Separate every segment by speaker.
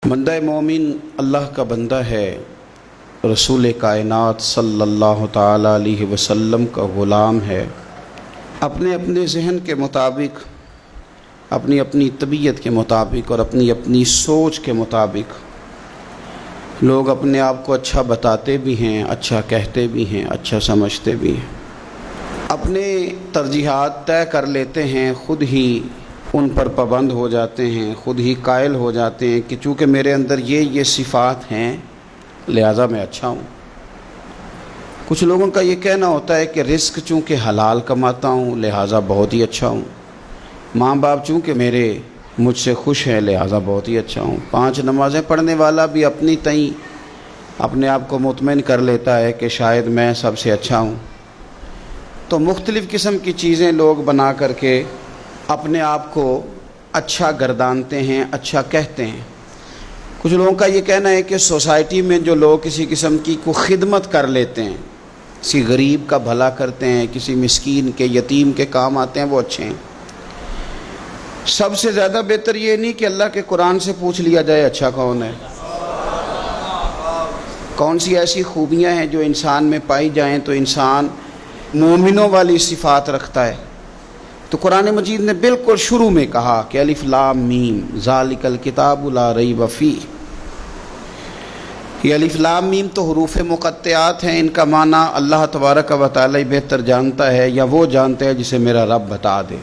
Speaker 1: بندہ مومن اللہ کا بندہ ہے، رسول کائنات صلی اللہ تعالیٰ علیہ وسلم کا غلام ہے۔ اپنے اپنے ذہن کے مطابق، اپنی اپنی طبیعت کے مطابق اور اپنی اپنی سوچ کے مطابق لوگ اپنے آپ کو اچھا بتاتے بھی ہیں، اچھا کہتے بھی ہیں، اچھا سمجھتے بھی ہیں، اپنے ترجیحات طے کر لیتے ہیں، خود ہی ان پر پابند ہو جاتے ہیں، خود ہی قائل ہو جاتے ہیں کہ چونکہ میرے اندر یہ صفات ہیں لہٰذا میں اچھا ہوں۔ کچھ لوگوں کا یہ کہنا ہوتا ہے کہ رزق چونکہ حلال کماتا ہوں لہٰذا بہت ہی اچھا ہوں، ماں باپ چونکہ میرے مجھ سے خوش ہیں لہٰذا بہت ہی اچھا ہوں۔ 5 نمازیں پڑھنے والا بھی اپنی تئیں اپنے آپ کو مطمئن کر لیتا ہے کہ شاید میں سب سے اچھا ہوں۔ تو مختلف قسم کی چیزیں لوگ بنا کر کے اپنے آپ کو اچھا گردانتے ہیں، اچھا کہتے ہیں۔ کچھ لوگوں کا یہ کہنا ہے کہ سوسائٹی میں جو لوگ کسی قسم کی کوئی خدمت کر لیتے ہیں، کسی غریب کا بھلا کرتے ہیں، کسی مسکین کے یتیم کے کام آتے ہیں، وہ اچھے ہیں۔ سب سے زیادہ بہتر یہ نہیں کہ اللہ کے قرآن سے پوچھ لیا جائے اچھا کون ہے، کون سی ایسی خوبیاں ہیں جو انسان میں پائی جائیں تو انسان مومنوں والی صفات رکھتا ہے۔ تو قرآن مجید نے بالکل شروع میں کہا کہ الف لام میم ذالک الکتاب لا ریب فیہ۔ یہ الف لام میم تو حروف مقطعات ہیں، ان کا معنی اللہ تبارک و تعالی بہتر جانتا ہے، یا وہ جانتا ہے جسے میرا رب بتا دے۔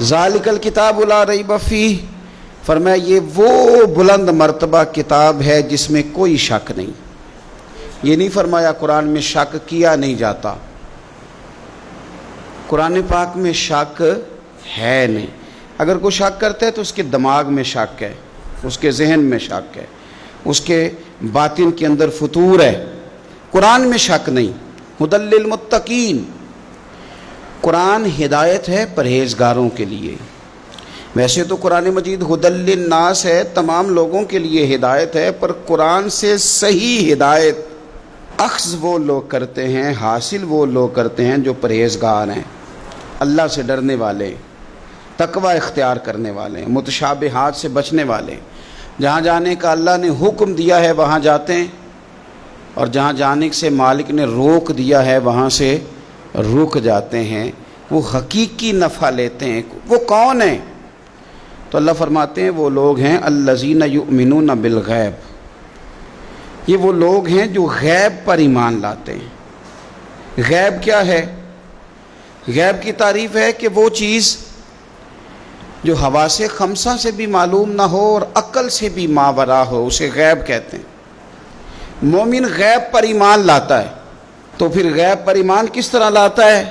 Speaker 1: ذالک الکتاب لا ریب فیہ فرمایا یہ وہ بلند مرتبہ کتاب ہے جس میں کوئی شک نہیں۔ یہ نہیں فرمایا قرآن میں شک کیا نہیں جاتا، قرآن پاک میں شک ہے نہیں۔ اگر کوئی شک کرتا ہے تو اس کے دماغ میں شک ہے، اس کے ذہن میں شک ہے، اس کے باطن کے اندر فطور ہے۔ قرآن میں شک نہیں۔ ھدی للمتقین، قرآن ہدایت ہے پرہیزگاروں کے لیے۔ ویسے تو قرآن مجید ھدی للناس ہے، تمام لوگوں کے لیے ہدایت ہے، پر قرآن سے صحیح ہدایت اخذ وہ لوگ کرتے ہیں، حاصل وہ لوگ کرتے ہیں جو پرہیزگار ہیں، اللہ سے ڈرنے والے، تقوی اختیار کرنے والے، متشابہات سے بچنے والے۔ جہاں جانے کا اللہ نے حکم دیا ہے وہاں جاتے ہیں، اور جہاں جانے سے مالک نے روک دیا ہے وہاں سے رک جاتے ہیں۔ وہ حقیقی نفع لیتے ہیں۔ وہ کون ہیں؟ تو اللہ فرماتے ہیں وہ لوگ ہیں الذین یؤمنون بالغیب، یہ وہ لوگ ہیں جو غیب پر ایمان لاتے ہیں۔ غیب کیا ہے؟ غیب کی تعریف ہے کہ وہ چیز جو حواس خمسہ سے بھی معلوم نہ ہو اور عقل سے بھی ماوراء ہو، اسے غیب کہتے ہیں۔ مومن غیب پر ایمان لاتا ہے۔ تو پھر غیب پر ایمان کس طرح لاتا ہے؟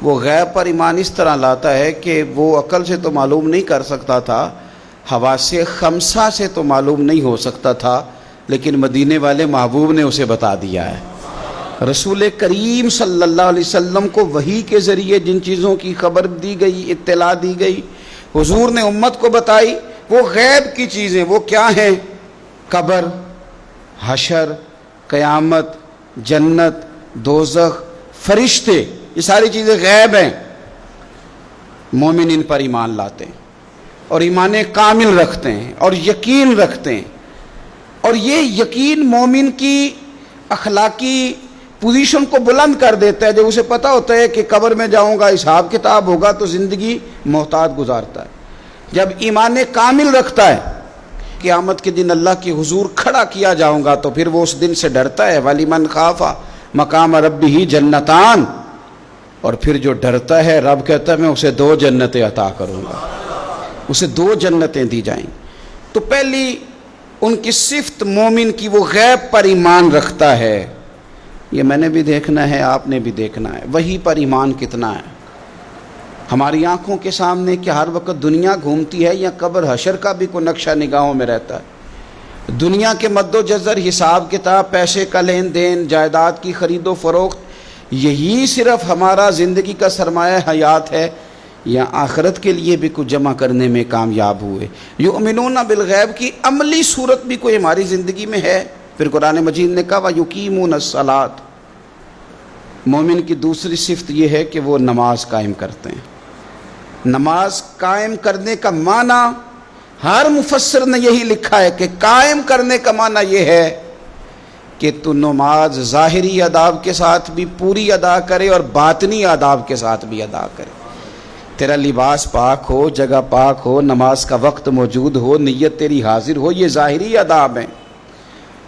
Speaker 1: وہ غیب پر ایمان اس طرح لاتا ہے کہ وہ عقل سے تو معلوم نہیں کر سکتا تھا، حواس خمسہ سے تو معلوم نہیں ہو سکتا تھا، لیکن مدینے والے محبوب نے اسے بتا دیا ہے۔ رسول کریم صلی اللہ علیہ وسلم کو وحی کے ذریعے جن چیزوں کی خبر دی گئی، اطلاع دی گئی، حضور نے امت کو بتائی، وہ غیب کی چیزیں۔ وہ کیا ہیں؟ قبر، حشر، قیامت، جنت، دوزخ، فرشتے، یہ ساری چیزیں غیب ہیں۔ مومن ان پر ایمان لاتے ہیں اور ایمان کامل رکھتے ہیں اور یقین رکھتے ہیں، اور یہ یقین مومن کی اخلاقی پوزیشن کو بلند کر دیتا ہے۔ جب اسے پتہ ہوتا ہے کہ قبر میں جاؤں گا، حساب کتاب ہوگا، تو زندگی محتاط گزارتا ہے۔ جب ایمان کامل رکھتا ہے، قیامت کے دن اللہ کے حضور کھڑا کیا جاؤں گا، تو پھر وہ اس دن سے ڈرتا ہے۔ وَلِمَنْ خَافَ مَقَامَ رَبِّهِ جَنَّتَانِ، اور پھر جو ڈرتا ہے رب کہتا ہے میں اسے 2 جنتیں عطا کروں گا، اسے 2 جنتیں دی جائیں۔ تو پہلی ان کی صفت مومن کی، وہ غیب پر ایمان رکھتا ہے۔ یہ میں نے بھی دیکھنا ہے، آپ نے بھی دیکھنا ہے، وہی پر ایمان کتنا ہے۔ ہماری آنکھوں کے سامنے کہ ہر وقت دنیا گھومتی ہے، یا قبر حشر کا بھی کوئی نقشہ نگاہوں میں رہتا ہے؟ دنیا کے مد و جزر، حساب کتاب، پیسے کا لین دین، جائیداد کی خرید و فروخت، یہی صرف ہمارا زندگی کا سرمایہ حیات ہے، یا آخرت کے لیے بھی کچھ جمع کرنے میں کامیاب ہوئے؟ یؤمنون بالغیب کی عملی صورت بھی کوئی ہماری زندگی میں ہے؟ پھر قرآن مجید نے کہا وَيُقِيمُونَ الصَّلَاةَ، مومن کی دوسری صفت یہ ہے کہ وہ نماز قائم کرتے ہیں۔ نماز قائم کرنے کا معنی ہر مفسر نے یہی لکھا ہے کہ قائم کرنے کا معنی یہ ہے کہ تو نماز ظاہری آداب کے ساتھ بھی پوری ادا کرے اور باطنی آداب کے ساتھ بھی ادا کرے. تیرا لباس پاک ہو، جگہ پاک ہو، نماز کا وقت موجود ہو، نیت تیری حاضر ہو، یہ ظاہری آداب ہیں،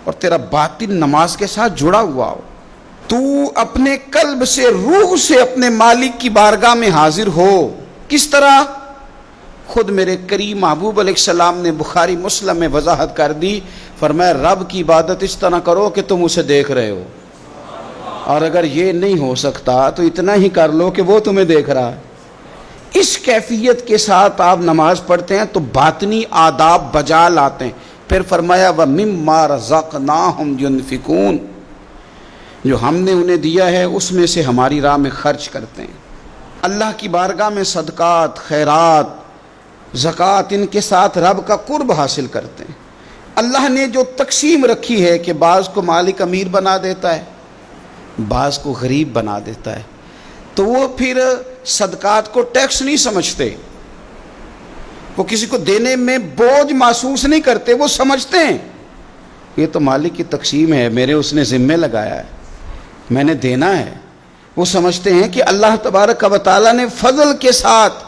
Speaker 1: اور تیرا باطن نماز کے ساتھ جڑا ہوا ہو. تو اپنے قلب سے، روح سے اپنے مالک کی بارگاہ میں حاضر ہو. کس طرح؟ خود میرے کریم محبوب علیہ السلام نے بخاری مسلم میں وضاحت کر دی. فرمایا رب کی عبادت اس طرح کرو کہ تم اسے دیکھ رہے ہو، اور اگر یہ نہیں ہو سکتا تو اتنا ہی کر لو کہ وہ تمہیں دیکھ رہا ہے. اس کیفیت کے ساتھ آپ نماز پڑھتے ہیں تو باطنی آداب بجا لاتے ہیں. پھر فرمایا وَمِمَّا رَزَقْنَاهُمْ يُنْفِقُونَ، جو ہم نے انہیں دیا ہے اس میں سے ہماری راہ میں خرچ کرتے ہیں. اللہ کی بارگاہ میں صدقات، خیرات، زکوٰۃ، ان کے ساتھ رب کا قرب حاصل کرتے ہیں. اللہ نے جو تقسیم رکھی ہے کہ بعض کو مالک امیر بنا دیتا ہے، بعض کو غریب بنا دیتا ہے، تو وہ پھر صدقات کو ٹیکس نہیں سمجھتے، وہ کسی کو دینے میں بوجھ محسوس نہیں کرتے. وہ سمجھتے ہیں یہ تو مالک کی تقسیم ہے، میرے اس نے ذمہ لگایا ہے، میں نے دینا ہے. وہ سمجھتے ہیں کہ اللہ تبارک و تعالیٰ نے فضل کے ساتھ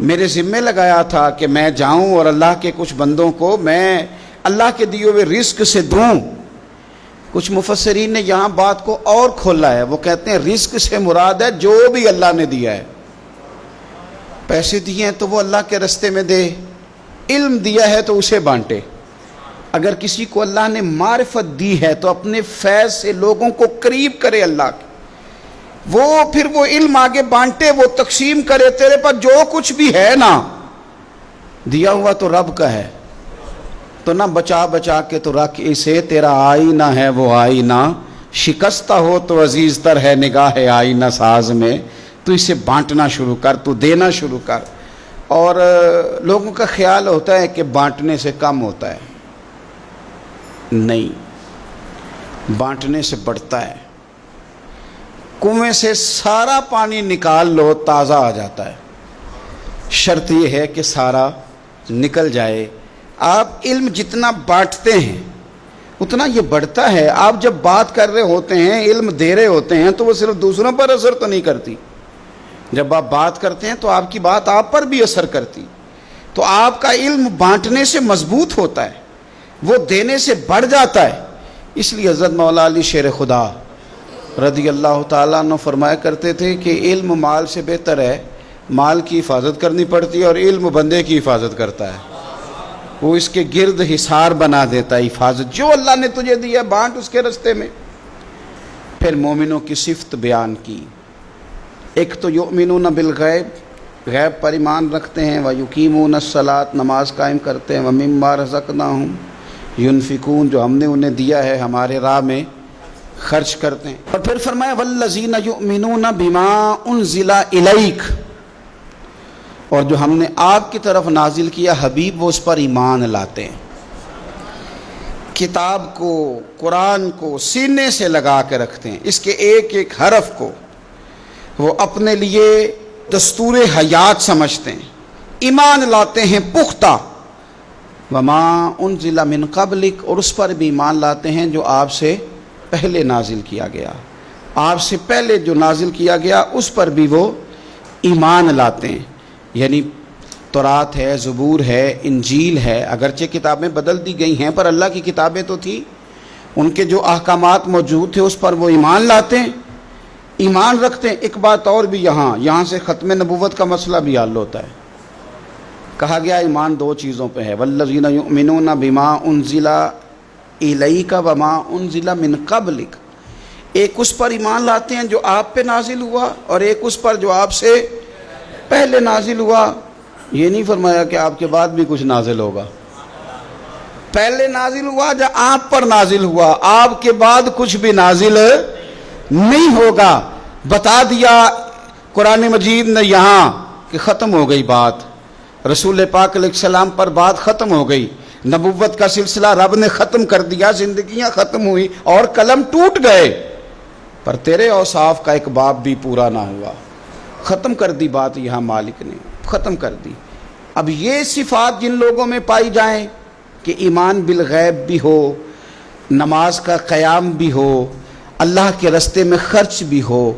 Speaker 1: میرے ذمہ لگایا تھا کہ میں جاؤں اور اللہ کے کچھ بندوں کو میں اللہ کے دیے ہوئے رزق سے دوں. کچھ مفسرین نے یہاں بات کو اور کھولا ہے. وہ کہتے ہیں رزق سے مراد ہے جو بھی اللہ نے دیا ہے. پیسے دیے ہیں تو وہ اللہ کے رستے میں دے، علم دیا ہے تو اسے بانٹے. اگر کسی کو اللہ نے معرفت دی ہے تو اپنے فیض سے لوگوں کو قریب کرے اللہ کے، وہ پھر وہ علم آگے بانٹے، وہ تقسیم کرے. تیرے پر جو کچھ بھی ہے نا دیا ہوا تو رب کا ہے، تو نہ بچا بچا کے تو رکھ اسے. تیرا آئینہ ہے وہ آئینہ، شکستہ ہو تو عزیز تر ہے نگاہ آئینہ ساز میں. تو اسے بانٹنا شروع کر، تو دینا شروع کر. اور لوگوں کا خیال ہوتا ہے کہ بانٹنے سے کم ہوتا ہے، نہیں، بانٹنے سے بڑھتا ہے. کنویں سے سارا پانی نکال لو تازہ آ جاتا ہے، شرط یہ ہے کہ سارا نکل جائے. آپ علم جتنا بانٹتے ہیں اتنا یہ بڑھتا ہے. آپ جب بات کر رہے ہوتے ہیں، علم دے رہے ہوتے ہیں، تو وہ صرف دوسروں پر اثر تو نہیں کرتی. جب آپ بات کرتے ہیں تو آپ کی بات آپ پر بھی اثر کرتی. تو آپ کا علم بانٹنے سے مضبوط ہوتا ہے، وہ دینے سے بڑھ جاتا ہے. اس لیے حضرت مولا علی شیر خدا رضی اللہ تعالیٰ عنہ فرمایا کرتے تھے کہ علم مال سے بہتر ہے. مال کی حفاظت کرنی پڑتی ہے اور علم بندے کی حفاظت کرتا ہے. وہ اس کے گرد حصار بنا دیتا ہے. حفاظت جو اللہ نے تجھے دیا بانٹ اس کے رستے میں. پھر مومنوں کی صفت بیان کی. ایک تو یؤمنون بالغیب، غیب پر ایمان رکھتے ہیں، ویقیمون الصلاۃ، نماز قائم کرتے ہیں، ومما رزقناہم ینفقون، جو ہم نے انہیں دیا ہے ہمارے راہ میں خرچ کرتے ہیں. اور پھر فرمایا والذین یؤمنون بما انزل الیک، اور جو ہم نے آپ کی طرف نازل کیا حبیب وہ اس پر ایمان لاتے ہیں. کتاب کو، قرآن کو سینے سے لگا کے رکھتے ہیں، اس کے ایک ایک حرف کو وہ اپنے لیے دستور حیات سمجھتے ہیں، ایمان لاتے ہیں پختہ. وما انزل من قبلک، اور اس پر بھی ایمان لاتے ہیں جو آپ سے پہلے نازل کیا گیا. آپ سے پہلے جو نازل کیا گیا اس پر بھی وہ ایمان لاتے ہیں. یعنی تورات ہے، زبور ہے، انجیل ہے، اگرچہ کتابیں بدل دی گئی ہیں پر اللہ کی کتابیں تو تھی، ان کے جو احکامات موجود تھے اس پر وہ ایمان لاتے ہیں، ایمان رکھتے ہیں. ایک بات اور بھی یہاں سے ختم نبوت کا مسئلہ بھی حل ہوتا ہے. کہا گیا ایمان دو چیزوں پہ ہے، والذین یؤمنون بما انزل الیک وما انزل من قبلک. ایک اس پر ایمان لاتے ہیں جو آپ پہ نازل ہوا، اور ایک اس پر جو آپ سے پہلے نازل ہوا. یہ نہیں فرمایا کہ آپ کے بعد بھی کچھ نازل ہوگا. پہلے نازل ہوا جو آپ پر نازل ہوا، آپ کے بعد کچھ بھی نازل نہیں ہوگا. بتا دیا قرآن مجید نے یہاں کہ ختم ہو گئی بات، رسول پاک علیہ السلام پر بات ختم ہو گئی. نبوت کا سلسلہ رب نے ختم کر دیا، زندگیاں ختم ہوئی اور قلم ٹوٹ گئے، پر تیرے اوصاف کا ایک باب بھی پورا نہ ہوا. ختم کر دی بات، یہاں مالک نے ختم کر دی. اب یہ صفات جن لوگوں میں پائی جائیں کہ ایمان بالغیب بھی ہو، نماز کا قیام بھی ہو، اللہ کے راستے میں خرچ بھی ہو،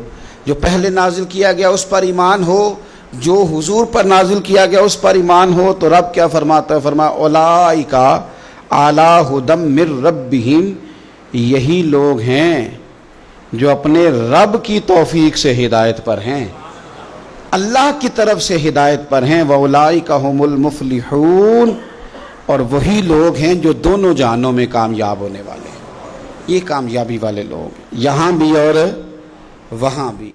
Speaker 1: جو پہلے نازل کیا گیا اس پر ایمان ہو، جو حضور پر نازل کیا گیا اس پر ایمان ہو، تو رب کیا فرماتا ہے؟ فرمایا اولئک علی ھدی من ربہم، یہی لوگ ہیں جو اپنے رب کی توفیق سے ہدایت پر ہیں، اللہ کی طرف سے ہدایت پر ہیں۔ وَأُولَٰئِکَ هُمُ الْمُفْلِحُونَ، اور وہی لوگ ہیں جو دونوں جہانوں میں کامیاب ہونے والے ہیں۔ یہ کامیابی والے لوگ یہاں بھی اور وہاں بھی۔